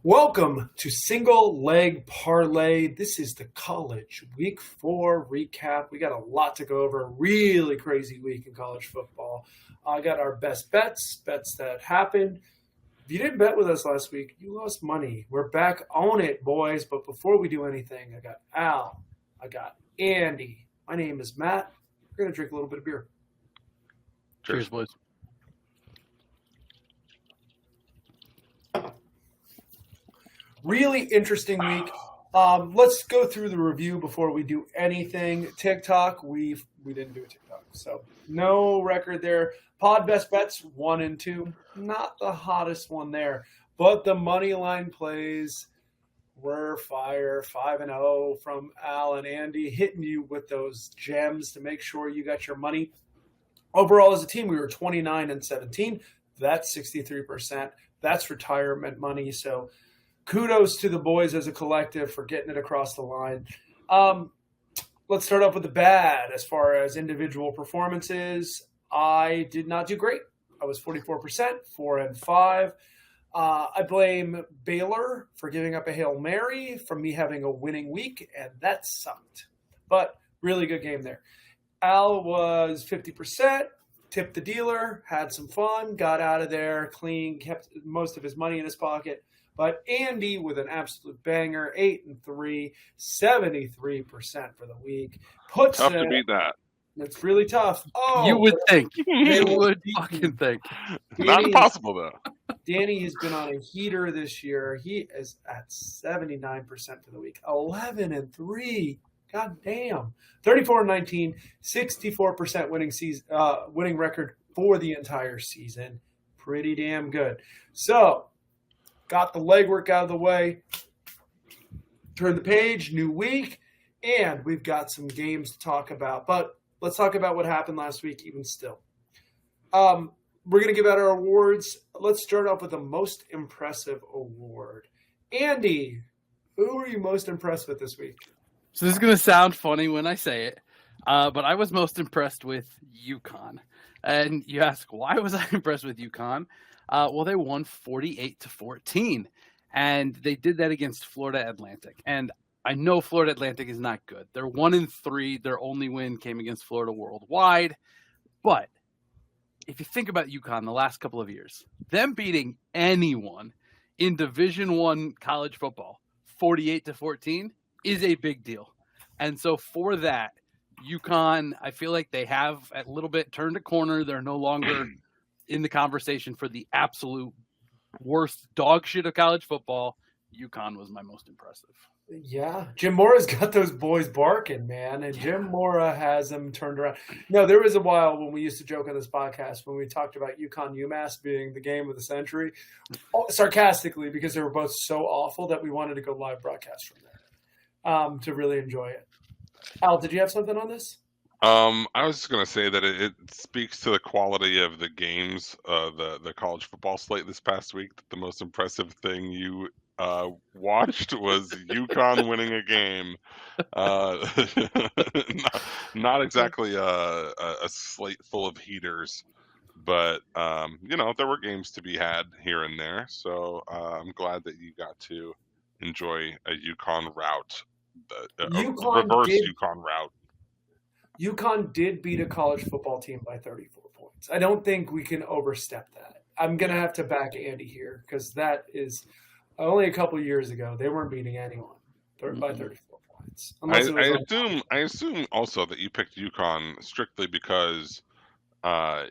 Welcome to Single Leg Parlay. This is the college week 4 recap. We got a lot to go over. Really crazy week in college football. I got our best bets that happened. If you didn't bet with us last week, you lost money. We're back on it, boys. But before we do anything, I got Al. I got Andy. My name is Matt. We're going to drink a little bit of beer. Cheers, boys. Really interesting week. Let's go through the review before we do anything. TikTok, we didn't do a TikTok, so no record there. Pod best bets 1 and 2, not the hottest one there, but the money line plays were fire. 5-0 from Al and Andy, hitting you with those gems to make sure you got your money. Overall, as a team, we were 29-17. That's 63%. That's retirement money. So kudos to the boys as a collective for getting it across the line. Let's start off with the bad. As far as individual performances, I did not do great. I was 44%, 4-5. I blame Baylor for giving up a Hail Mary from me having a winning week, and that sucked. But really good game there. Al was 50%, tipped the dealer, had some fun, got out of there clean, kept most of his money in his pocket. But Andy with an absolute banger, 8-3, 73% for the week. Tough to beat that. It's really tough. Oh, you would think. You would fucking think. Not impossible, though. Danny has been on a heater this year. He is at 79% for the week. 11-3. God damn. 34-19, 64% winning record for the entire season. Pretty damn good. So, got the legwork out of the way. Turn the page, new week, and we've got some games to talk about. But let's talk about what happened last week even still. We're going to give out our awards. Let's start off with the most impressive award. Andy, who were you most impressed with this week? So this is going to sound funny when I say it, but I was most impressed with UConn. And you ask, why was I impressed with UConn? Well, they won 48-14, and they did that against Florida Atlantic. And I know Florida Atlantic is not good. They're 1-3. Their only win came against Florida Worldwide. But if you think about UConn the last couple of years, them beating anyone in Division I college football, 48-14, is a big deal. And so for that, UConn, I feel like they have a little bit turned a corner. They're no longer in the conversation for the absolute worst dog shit of college football. UConn was my most impressive. Yeah, Jim Mora's got those boys barking, man, and Jim Mora has them turned around. No, there was a while when we used to joke on this podcast when we talked about UConn UMass being the game of the century, sarcastically, because they were both so awful that we wanted to go live broadcast from there to really enjoy it. Al, did you have something on this? I was just going to say that it speaks to the quality of the games, the college football slate this past week. That the most impressive thing you watched was UConn winning a game. Not exactly a slate full of heaters, but there were games to be had here and there. So I'm glad that you got to enjoy a UConn route, a reverse UConn route. UConn did beat a college football team by 34 points. I don't think we can overstep that. I'm going to have to back Andy here because that is only a couple years ago. They weren't beating anyone by 34 points. I assume also that you picked UConn strictly because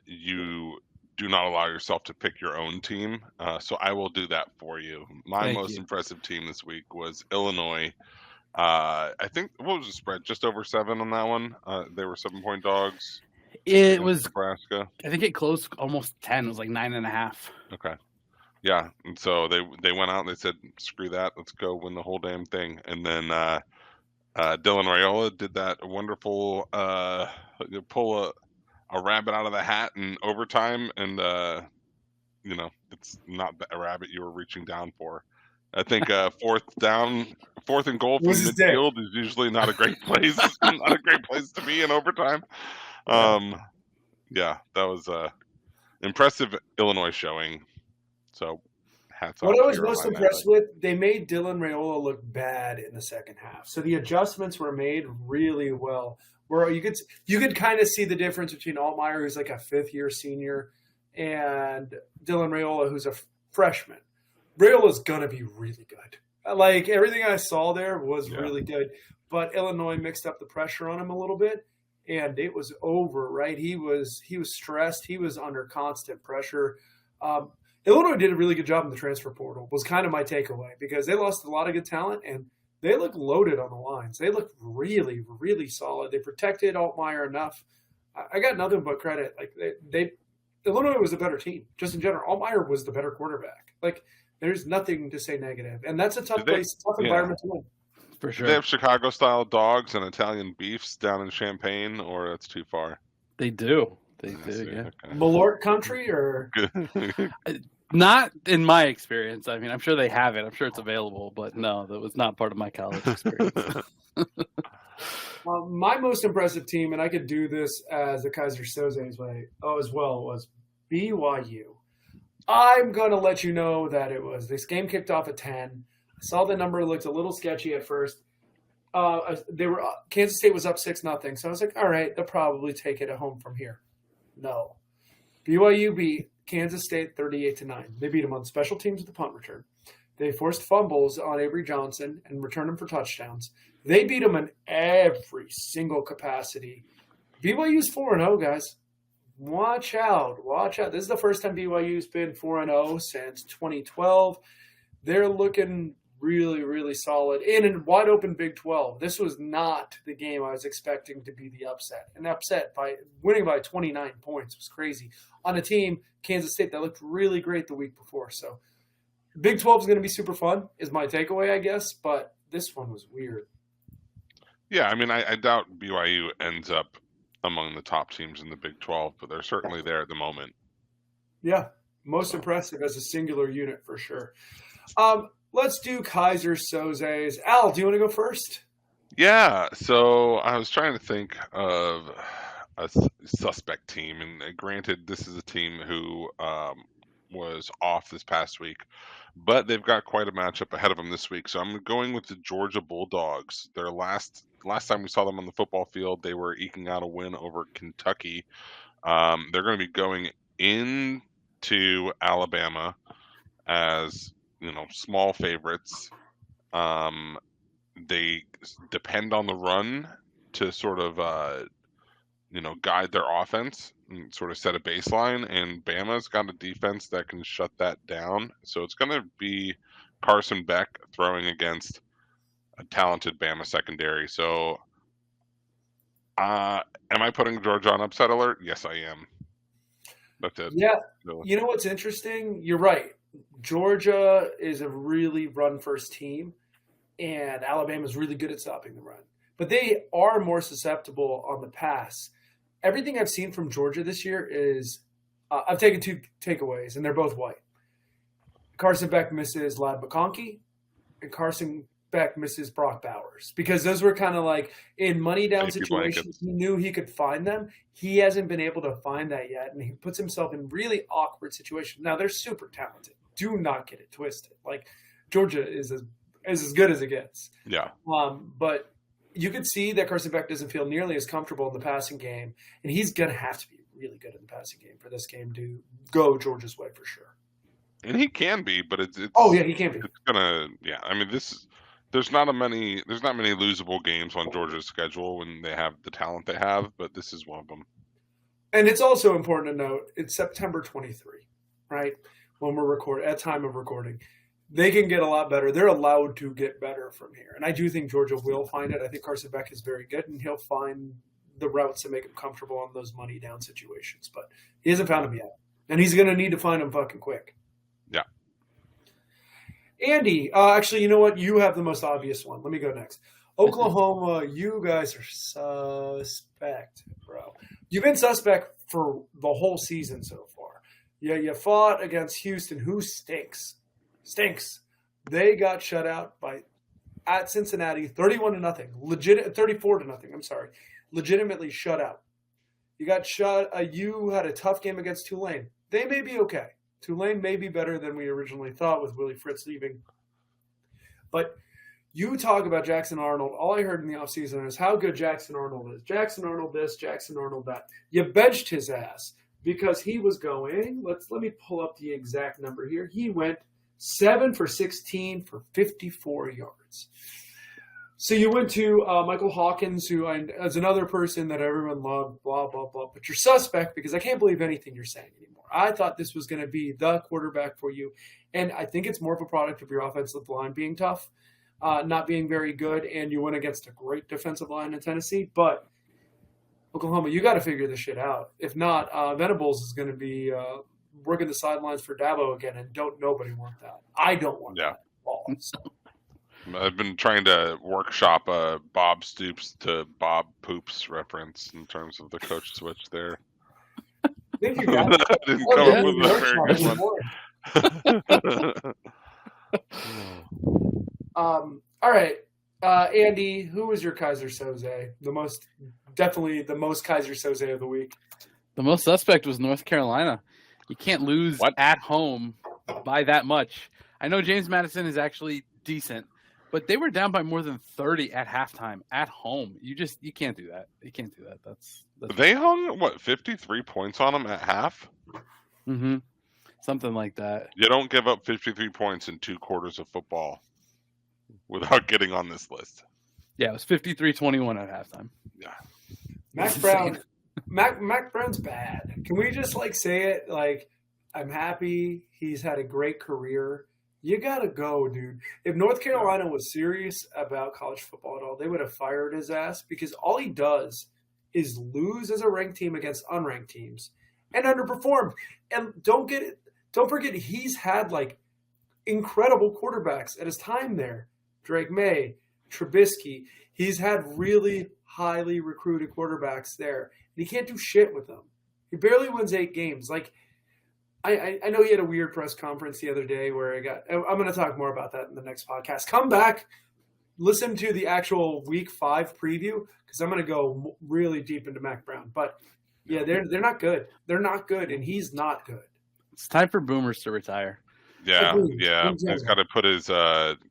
you do not allow yourself to pick your own team. So I will do that for you. My most impressive team this week was Illinois. I think, what was the spread? Just over 7 on that one? They were 7-point dogs. It was Nebraska. I think it closed almost 10. It was like 9.5. Okay. Yeah. And so they went out and they said, screw that. Let's go win the whole damn thing. And then Dylan Raiola did that wonderful pull a rabbit out of the hat in overtime. And, it's not a rabbit you were reaching down for. I think fourth and goal from midfield is usually not a great place. Not a great place to be in overtime. Yeah, that was impressive Illinois showing. So hats What off I to was your most Illini. impressed with, they made Dylan Raiola look bad in the second half. So the adjustments were made really well. Where you could kind of see the difference between Altmaier, who's like a fifth-year senior, and Dylan Raiola, who's a freshman. Raiola's gonna be really good. Like everything I saw there was really good, but Illinois mixed up the pressure on him a little bit, and it was over. Right? He was stressed. He was under constant pressure. Illinois did a really good job in the transfer portal, was kind of my takeaway, because they lost a lot of good talent and they look loaded on the lines. They look really, really solid. They protected Altmaier enough. I got nothing but credit. Like Illinois was a better team, just in general. Altmaier was the better quarterback. Like there's nothing to say negative, and that's a tough environment to win. For sure. Do they have Chicago-style dogs and Italian beefs down in Champaign, or that's too far? They do. They do, yeah. Okay. Malort country, or Not in my experience. I mean, I'm sure they have it. I'm sure it's available, but no, that was not part of my college experience. my most impressive team, and I could do this as the Kaiser Soze's way as well, was BYU. I'm going to let you know that it was. This game kicked off at 10. I saw the number looked a little sketchy at first. Kansas State was up 6-0, so I was like, all right, they'll probably take it at home from here. No. BYU beat Kansas State 38-9. They beat them on special teams with the punt return. They forced fumbles on Avery Johnson and returned them for touchdowns. They beat them in every single capacity. BYU's 4-0, guys. Watch out. Watch out. This is the first time BYU's been 4-0 since 2012. They're looking really, really solid in a wide open Big 12. This was not the game I was expecting to be the upset. An upset by winning by 29 points was crazy on a team, Kansas State, that looked really great the week before. So Big 12 is going to be super fun is my takeaway, I guess, but this one was weird. Yeah, I mean, I doubt BYU ends up among the top teams in the Big 12, but they're certainly there at the moment. Yeah, most impressive as a singular unit for sure. Let's do Kaiser Soze's. Al, do you want to go first? Yeah, so I was trying to think of a suspect team, and granted, this is a team who was off this past week, but they've got quite a matchup ahead of them this week. So I'm going with the Georgia Bulldogs. Their last time we saw them on the football field, they were eking out a win over Kentucky. They're going to be going into Alabama as small favorites. They depend on the run to sort of guide their offense and sort of set a baseline, and Bama's got a defense that can shut that down. So it's going to be Carson Beck throwing against a talented Bama secondary. So am I putting Georgia on upset alert? Yes, I am. That's it. Yeah. So, You know what's interesting? You're right. Georgia is a really run-first team, and Alabama's really good at stopping the run. But they are more susceptible on the pass. Everything I've seen from Georgia this year is I've taken two takeaways, and they're both white. Carson Beck misses Lad McConkey, and Carson Beck misses Brock Bowers, because those were kind of like in money down situations. He knew he could find them. He hasn't been able to find that yet, and he puts himself in really awkward situations. Now, they're super talented. Do not get it twisted. Like, Georgia is as good as it gets. yeah. But you could see that Carson Beck doesn't feel nearly as comfortable in the passing game, and he's going to have to be really good in the passing game for this game to go Georgia's way for sure. And he can be, but it's oh yeah, he can be. It's gonna I mean there's not many losable games on Georgia's schedule when they have the talent they have, but this is one of them. And it's also important to note it's September 23, right? When we're at time of recording. They can get a lot better. They're allowed to get better from here. And I do think Georgia will find it. I think Carson Beck is very good, and he'll find the routes to make him comfortable on those money down situations. But he hasn't found them yet. And he's going to need to find them fucking quick. Yeah. Andy, actually, you know what? You have the most obvious one. Let me go next. Oklahoma, you guys are suspect, bro. You've been suspect for the whole season so far. Yeah, you fought against Houston, who stinks. They got shut out at Cincinnati 31-0. 34-0. I'm sorry. Legitimately shut out. You got shut. You had a tough game against Tulane. They may be okay. Tulane may be better than we originally thought with Willie Fritz leaving. But you talk about Jackson Arnold. All I heard in the offseason is how good Jackson Arnold is. Jackson Arnold this, Jackson Arnold that. You benched his ass because he was going, let me pull up the exact number here. He went 7 for 16 for 54 yards. So you went to Michael Hawkins, who is another person that everyone loved, blah, blah, blah. But you're suspect because I can't believe anything you're saying anymore. I thought this was going to be the quarterback for you. And I think it's more of a product of your offensive line being tough, not being very good, and you went against a great defensive line in Tennessee. But Oklahoma, you got to figure this shit out. If not, Venables is going to be working the sidelines for Dabo again, and nobody want that. I don't want that at all. So. I've been trying to workshop a Bob Stoops to Bob Poops reference in terms of the coach switch there. I think you got it. I didn't come up with a very good one. All right. Andy, who was your Kaiser Soze? Definitely the most Kaiser Soze of the week. The most suspect was North Carolina. You can't lose at home by that much. I know James Madison is actually decent, but they were down by more than 30 at halftime at home. You can't do that. You can't do that. That's they hung 53 points on them at half. Mm-hmm. Something like that. You don't give up 53 points in 2 quarters of football without getting on this list. Yeah, it was 53-21 at halftime. Yeah. Mac Brown's bad. Can we just say it? I'm happy he's had a great career. You gotta go, dude. If North Carolina was serious about college football at all, they would have fired his ass because all he does is lose as a ranked team against unranked teams and underperform. And don't forget he's had incredible quarterbacks at his time there. Drake May, Trubisky. He's had really highly recruited quarterbacks there. And he can't do shit with them. He barely wins 8 games. I know he had a weird press conference the other day where I'm going to talk more about that in the next podcast. Come back, listen to the actual week 5 preview because I'm going to go really deep into Mac Brown. But yeah, they're not good. They're not good, and he's not good. It's time for Boomers to retire. Yeah. He's got to put his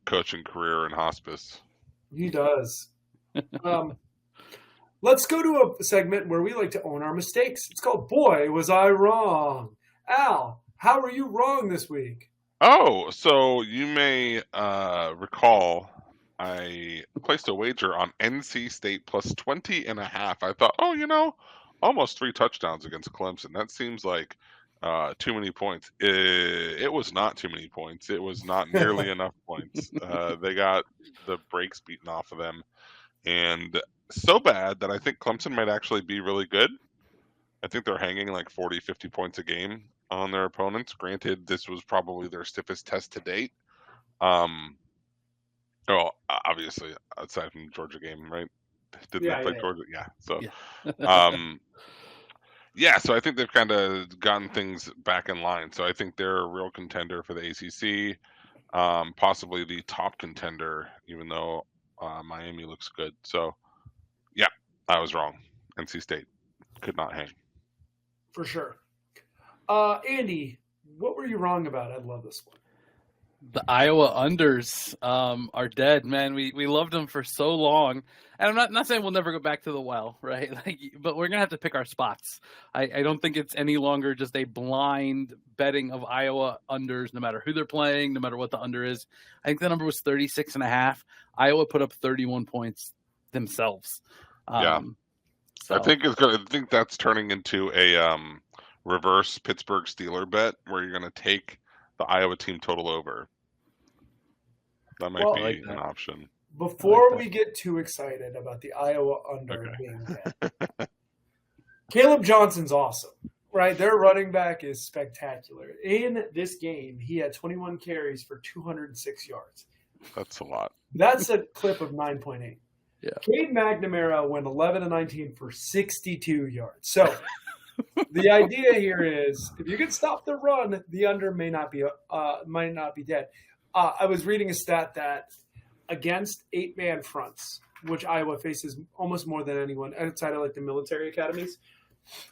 coaching career in hospice. He does. Let's go to a segment where we like to own our mistakes. It's called Boy, Was I Wrong? Al, how were you wrong this week? Oh, so you may recall I placed a wager on NC State plus 20.5. I thought, almost 3 touchdowns against Clemson. That seems like too many points. It was not too many points. It was not nearly enough points. They got the brakes beaten off of them. And so bad that I think Clemson might actually be really good. I think they're hanging 40, 50 points a game on their opponents. Granted, this was probably their stiffest test to date. Obviously, aside from the Georgia game, right? Did they play Georgia? Yeah. So, so I think they've kind of gotten things back in line. So I think they're a real contender for the ACC, possibly the top contender, even though Miami looks good. So, yeah, I was wrong. NC State could not hang. For sure. Andy, what were you wrong about? I love this one. The Iowa unders are dead, man. We loved them for so long. And I'm not saying we'll never go back to the well, right? But we're going to have to pick our spots. I don't think it's any longer just a blind betting of Iowa unders, no matter who they're playing, no matter what the under is. I think the number was 36.5. Iowa put up 31 points themselves. So. I think that's turning into a reverse Pittsburgh Steeler bet where you're going to take the Iowa team total over. That might be an option. Before we get too excited about the Iowa under being dead, Caleb Johnson's awesome, right? Their running back is spectacular. In this game, he had 21 carries for 206 yards. That's a lot. That's a clip of 9.8. Yeah. Cade McNamara went 11-19 for 62 yards. So the idea here is if you can stop the run, the under might not be dead. I was reading a stat that against 8-man fronts, which Iowa faces almost more than anyone outside of the military academies,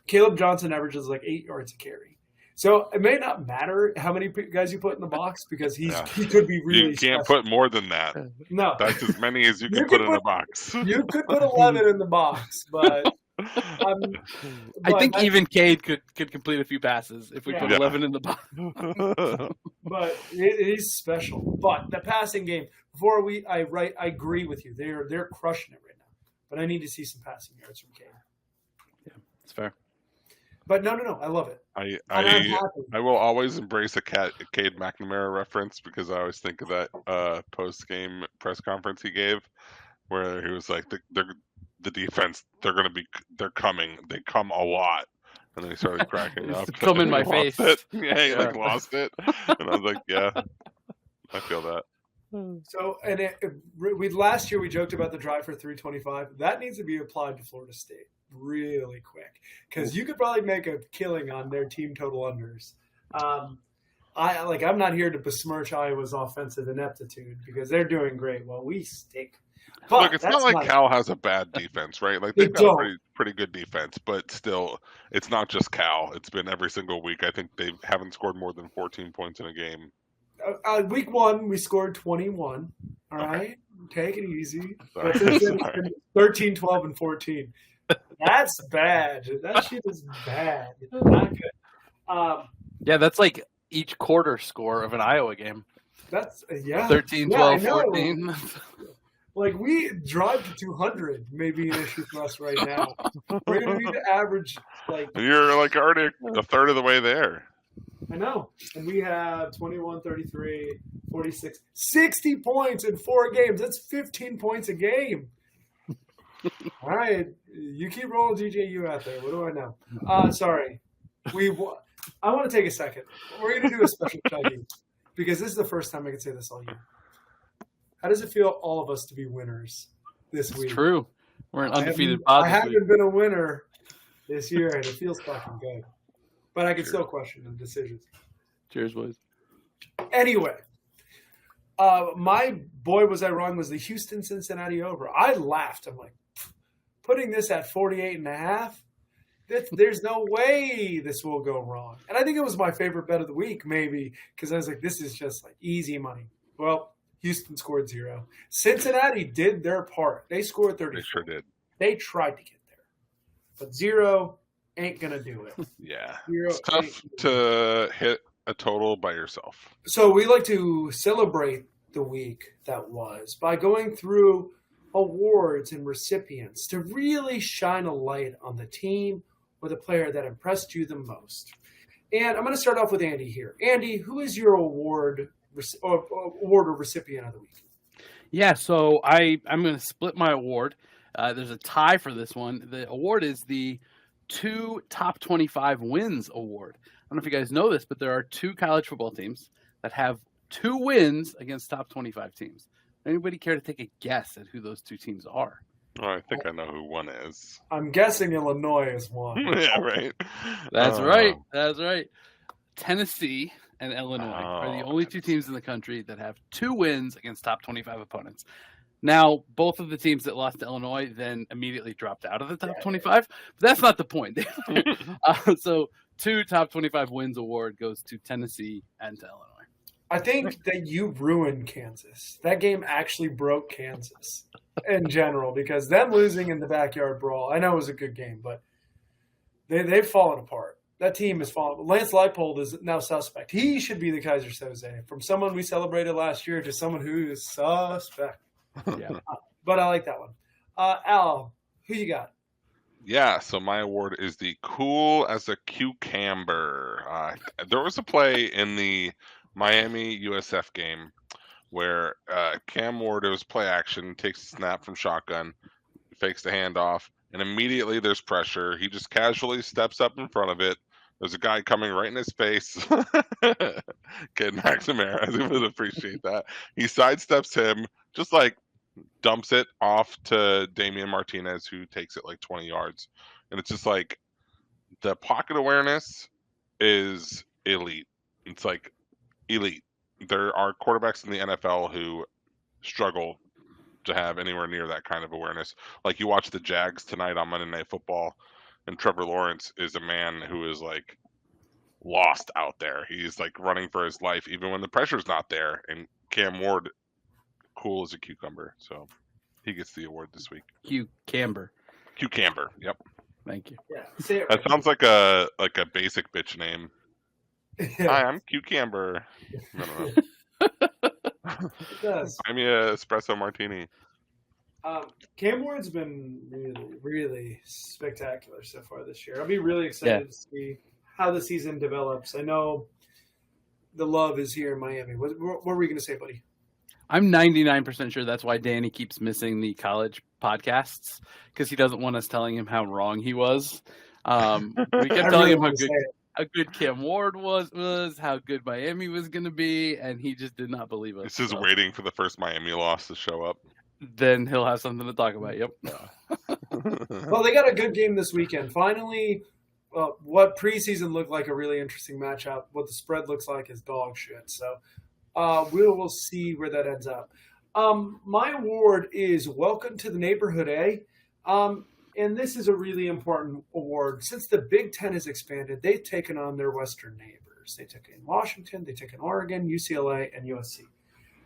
Caleb Johnson averages 8 yards a carry. So it may not matter how many guys you put in the box because he could be really You can't special. put more than that. No, That's as many as you You can could put in a box. you could put 11 in the box, but I think that's- even Cade could complete a few passes if we put Yeah. 11 in the box. but it is special. But the passing game, before I agree with you. They're crushing it right now. But I need to see some passing yards from Cade. It's fair. But no, I love it. I And I'm happy. will always embrace a Cade McNamara reference because I always think of that post-game press conference he gave where he was like, the defense, they're coming. They come a lot. And then he started cracking up. Come in my He lost face. it. Yeah, he Yeah. lost it. And I was like, yeah, I feel that. So, and last year we joked about the drive for 325. That needs to be applied to Florida State really quick because you could probably make a killing on their team total unders. I'm not here to besmirch Iowa's offensive ineptitude because they're doing great. Well, we stink. But Look, it's not like Cal has a bad defense, right? Like they've got a pretty good defense, but still, it's not just Cal. It's been every single week. I think they haven't scored more than 14 points in a game. Week 1, we scored 21. All right, take it easy. Sorry. But since then, it's been 13, 12, and 14. That's bad. That shit is bad. It's not good. Yeah, that's like each quarter score of an Iowa game. That's 13, 12, 14. Like we drive to 200 may be an issue for us right now. We're going to need to average like. You're like already a third of the way there. I know. And we have 21, 33, 46, 60 points in 4 games. That's 15 points a game. All right. You keep rolling DJU out there. What do I know? Sorry. I want to take a second. We're going to do a special chuggy because this is the first time I can say this all year. How does it feel, all of us, to be winners this week? It's true. We're an undefeated pod. I haven't been a winner this year, and it feels fucking good. But I can still question the decisions. Cheers, boys. Anyway, my boy, was I wrong, was the Houston-Cincinnati over. I laughed. I'm like, putting this at 48.5? There's no way this will go wrong. And I think it was my favorite bet of the week, maybe, because I was like, this is just like easy money. Well, Houston scored 0. Cincinnati did their part. They scored 30. They sure did. They tried to get there. But 0 ain't going to do it. Yeah. 0 It's tough to hit a total by yourself. So we like to celebrate the week that was by going through awards and recipients to really shine a light on the team or the player that impressed you the most. And I'm going to start off with Andy here. Andy, who is your award or recipient of the week? Yeah, so I'm going to split my award. There's a tie for this one. The award is the 2 Top 25 Wins Award. I don't know if you guys know this, but there are 2 college football teams that have 2 wins against top 25 teams. Anybody care to take a guess at who those 2 teams are? Oh, I think I know who one is. I'm guessing Illinois is one. Yeah, right. That's right. That's right. Tennessee and Illinois are the only 2 teams in the country that have 2 wins against top 25 opponents. Now, both of the teams that lost to Illinois then immediately dropped out of the top 25, but that's not the point. So 2 Top 25 Wins award goes to Tennessee and to Illinois. I think that you ruined Kansas. That game actually broke Kansas in general because them losing in the backyard brawl, I know it was a good game, but they've fallen apart. That team has fallen. Lance Leipold is now suspect. He should be the Kaiser Soze. From someone we celebrated last year to someone who is suspect. Yeah. But I like that one. Al, who you got? Yeah, so my award is the cool as a cucumber. There was a play in the Miami USF game where Cam Ward, it was play action, takes a snap from shotgun, fakes the handoff, and immediately there's pressure. He just casually steps up in front of it. There's a guy coming right in his face. Kid McNamara, I would appreciate that. He sidesteps him, just like dumps it off to Damian Martinez, who takes it like 20 yards. And it's just like the pocket awareness is elite. It's like elite. There are quarterbacks in the NFL who struggle to have anywhere near that kind of awareness. Like you watch the Jags tonight on Monday Night Football, and Trevor Lawrence is a man who is like lost out there. He's like running for his life even when the pressure's not there. And Cam Ward, cool as a cucumber. So he gets the award this week. Cucumber. Yep. Thank you. Yeah, say it That right. sounds like a basic bitch name. Yeah, Hi, I'm Cucumber. No. it does. I'm a espresso martini. Cam Ward's been really, really spectacular so far this year. I'll be really excited to see how the season develops. I know the love is here in Miami. What were we going to say, buddy? I'm 99% sure that's why Danny keeps missing the college podcasts, because he doesn't want us telling him how wrong he was. We kept telling him how good Cam Ward was, how good Miami was going to be, and he just did not believe us. This is waiting for the first Miami loss to show up. Then he'll have something to talk about. Yep. Well, they got a good game this weekend. Finally, what preseason looked like a really interesting matchup, what the spread looks like is dog shit. So we'll see where that ends up. My award is Welcome to the Neighborhood, eh? And this is a really important award. Since the Big Ten has expanded, they've taken on their Western neighbors. They took in Washington, they took in Oregon, UCLA, and USC.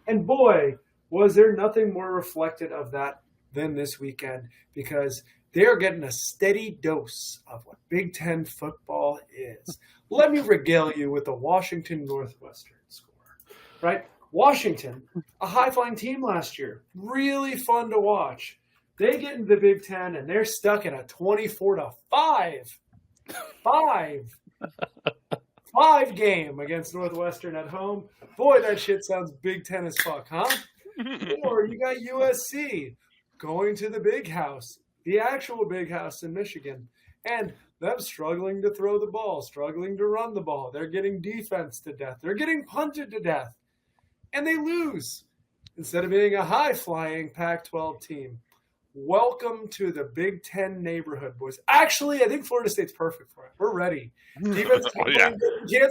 And boy, was there nothing more reflected of that than this weekend, because they're getting a steady dose of what Big Ten football is. Let me regale you with the Washington Northwestern score, right? Washington, a high-flying team last year, really fun to watch. They get into the Big Ten, and they're stuck in a 24-5 game against Northwestern at home. Boy, that shit sounds Big Ten as fuck, huh? Or you got USC going to the big house, the actual big house in Michigan, and them struggling to throw the ball, struggling to run the ball. They're getting defense to death. They're getting punted to death. And they lose instead of being a high-flying Pac-12 team. Welcome to the Big Ten neighborhood, boys. Actually, I think Florida State's perfect for it. We're ready. Defense can't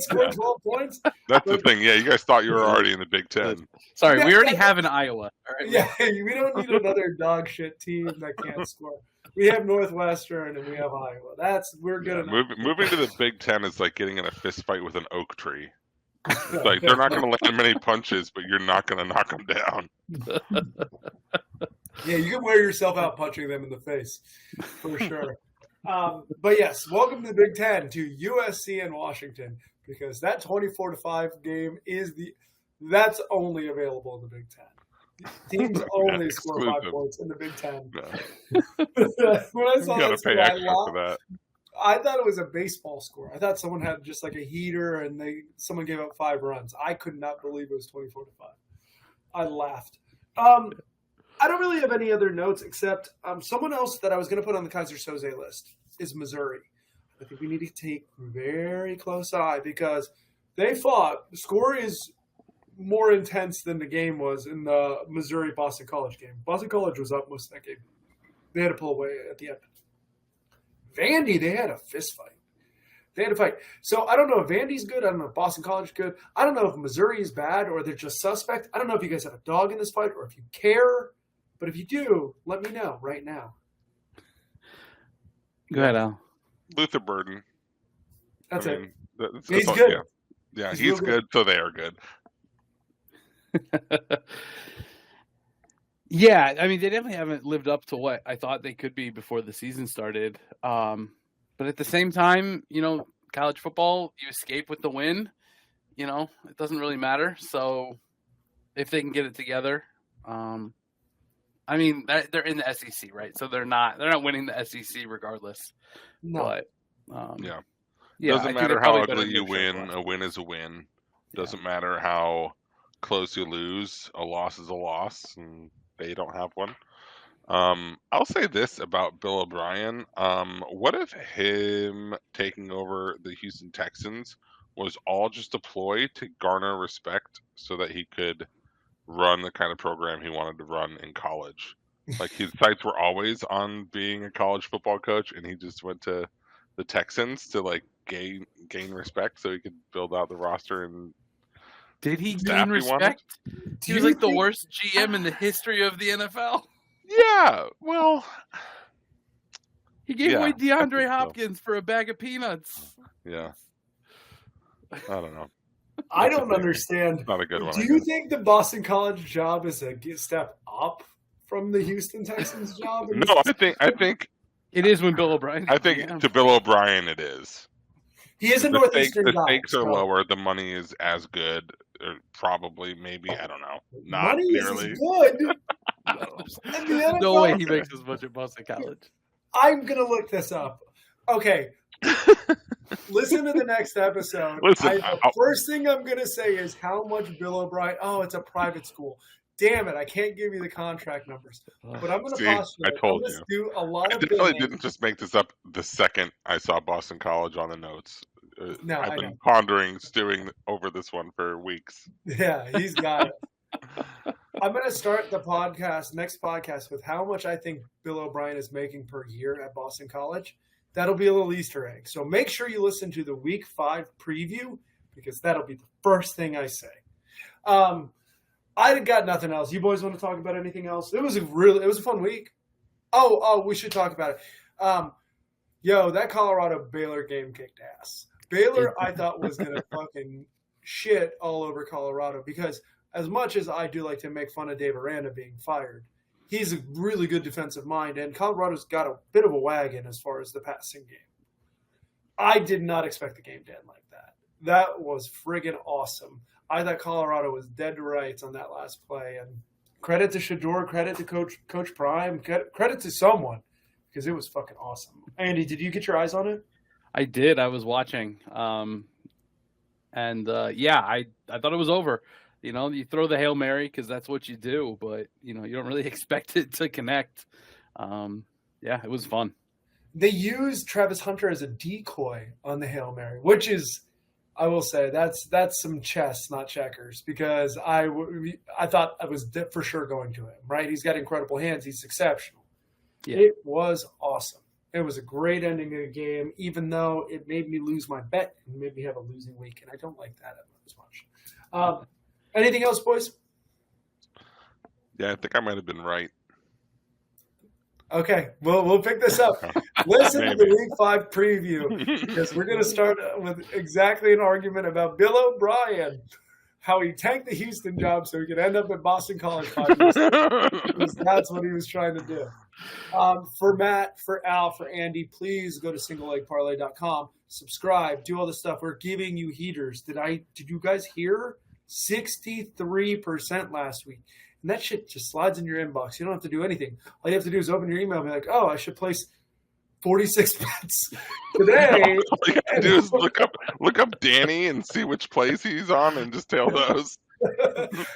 score 12 points. That's the thing. Yeah, you guys thought you were already in the Big Ten. Sorry, we already have an Iowa. All right. Yeah, we don't need another dog shit team that can't score. We have Northwestern and we have Iowa. We're good enough. Moving to the Big Ten is like getting in a fist fight with an oak tree. It's like they're not going to land many punches, but you're not going to knock them down. Yeah, you can wear yourself out punching them in the face, for sure. But yes, welcome to the Big Ten, to USC and Washington, because that 24-5 game that's only available in the Big Ten. Teams only score 5 points in the Big Ten. No. When I saw that score, for that. I thought it was a baseball score. I thought someone had just like a heater and someone gave up 5 runs. I could not believe it was 24-5. I laughed. I don't really have any other notes except someone else that I was going to put on the Kaiser Soze list is Missouri. I think we need to take a very close eye because they fought. The score is more intense than the game was in the Missouri-Boston College game. Boston College was up most of that game. They had to pull away at the end. Vandy, they had a fist fight. They had a fight. So I don't know if Vandy's good. I don't know if Boston College is good. I don't know if Missouri is bad or they're just suspect. I don't know if you guys have a dog in this fight or if you care. But if you do, let me know right now. Go ahead, Al. Luther Burden. That's it. He's good. Yeah, he's good, so they are good. Yeah, I mean, they definitely haven't lived up to what I thought they could be before the season started. But at the same time, college football, you escape with the win. It doesn't really matter. So if they can get it together, I mean, they're in the SEC, right? So they're not winning the SEC regardless. No. But yeah. Yeah, doesn't matter how ugly you win. A win is a win. Doesn't matter how close you lose. A loss is a loss, and they don't have one. I'll say this about Bill O'Brien. What if him taking over the Houston Texans was all just a ploy to garner respect so that he could run the kind of program he wanted to run in college? Like his sights were always on being a college football coach, and he just went to the Texans to like gain respect so he could build out the roster. And did he gain respect? He was like the worst GM in the history of the NFL. Yeah, well, he gave away DeAndre Hopkins for a bag of peanuts. Yeah. I don't know. I don't understand. Not a good one. Do I you guess. think the Boston College job is a step up from the Houston Texans job? No, I think It is when Bill O'Brien. to Bill O'Brien it is. He is a The Northeastern the guy. stakes are so lower. The money is as good, or probably, maybe, I don't know. Not money nearly. is good. No. And the NFL, No way he makes as much at Boston College. I'm gonna look this up. Okay. Listen to the next episode. Listen, The first thing I'm gonna say is how much Bill O'Brien. Oh, it's a private school. Damn it! I can't give you the contract numbers, but I'm gonna See, postulate. I told I'm gonna you. do a lot I of definitely billing. didn't just make this up the second I saw Boston College on the notes. No, I've I been know. pondering, stewing over this one for weeks. Yeah, he's got it. I'm going to start the next podcast, with how much I think Bill O'Brien is making per year at Boston College. That'll be a little Easter egg. So make sure you listen to the Week 5 preview, because that'll be the first thing I say. I got nothing else. You boys want to talk about anything else? It was a fun week. Oh, we should talk about it. That Colorado Baylor game kicked ass. Baylor, I thought, was going to fucking shit all over Colorado, because as much as I do like to make fun of Dave Aranda being fired, he's a really good defensive mind, and Colorado's got a bit of a wagon as far as the passing game. I did not expect the game to end like that. That was friggin' awesome. I thought Colorado was dead to rights on that last play, and credit to Shador, credit to Coach Prime, credit to someone, because it was fucking awesome. Andy, did you get your eyes on it? I did. I was watching. I thought it was over. You throw the Hail Mary because that's what you do, but, you don't really expect it to connect. It was fun. They used Travis Hunter as a decoy on the Hail Mary, which is, I will say, that's some chess, not checkers, because I thought I was for sure going to him, right? He's got incredible hands. He's exceptional. Yeah. It was awesome. It was a great ending of the game, even though it made me lose my bet and made me have a losing week, and I don't like that as much. Anything else, boys? Yeah, I think I might have been right. Okay, we'll pick this up. Listen to the Week 5 preview, because we're going to start with exactly an argument about Bill O'Brien, how he tanked the Houston job so he could end up at Boston College 5 years ago, because that's what he was trying to do. For Matt, for Al, for Andy, please go to singlelegparlay.com, subscribe, do all this stuff. We're giving you heaters. Did you guys hear? 63% last week. And that shit just slides in your inbox. You don't have to do anything. All you have to do is open your email and be like, oh, I should place 46 bets today. All you have to do is look up Danny and see which place he's on and just tell those.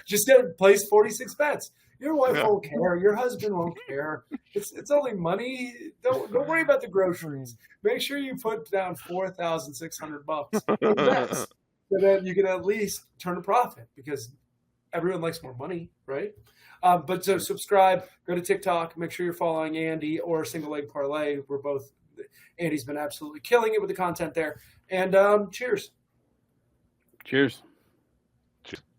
Just get to place 46 bets. Your wife won't care. Your husband won't care. It's only money. Don't worry about the groceries. Make sure you put down $4,600 in bets, so that you can at least turn a profit, because everyone likes more money, right? But so subscribe, go to TikTok, make sure you're following Andy or Single Leg Parlay. Andy's been absolutely killing it with the content there. And cheers. Cheers.